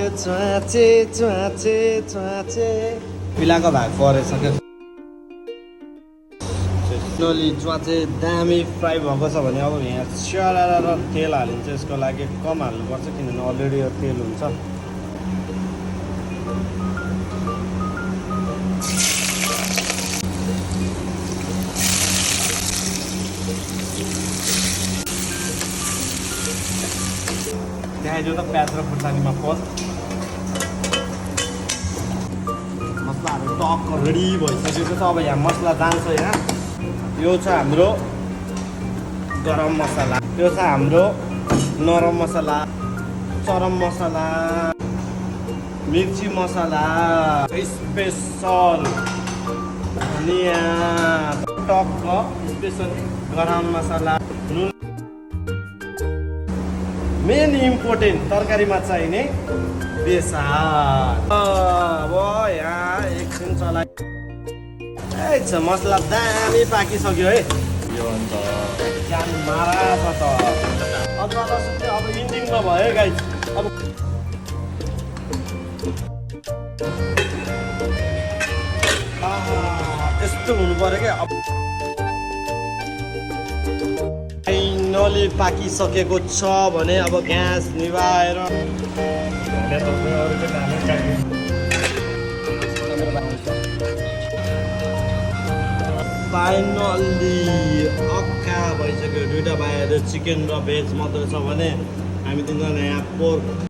च्वाचे च्वाचे च्वाचे पिलाको भाग परेछ क्या नली च्वाचे दामी फ्राई भएको छ भने अब यहाँ स्यालाएर तेल हालिन्छ यसको लागि कम हाल्नुपर्छ किनभने अलरेडी यो तेल हुन्छ देखाइदियो त प्याज र खुर्सानीमा पस मसलाहरू टक्क रेडी भइसकेको छ अब यहाँ मसला जान्छ यहाँ यो छ हाम्रो गरम मसला यो छ हाम्रो नरम मसला चरम मसला मिर्ची मसला स्पेसल धनिया टक्क स्पेसल गरम मसला मेन इम्पोर्टेन्ट तरकारीमा चाहिने बेसार अब यहाँ एकछिन चलाइ मसला दामी पाकिसक्यो है यो अन्त ज्यान मारा छ त अदुवा लसुन चाहिँ अब इन्डिङमा भयो गाइस अब यस्तो हुनु पर्यो क्या अब फाइनली पाकिसकेको छ भने अब ग्यास निभाएर फाइनली अक्का भइसक्यो दुइटा बाहिर चिकन र भेज मात्रै छ भने हामी तिनजना यहाँ पोर्क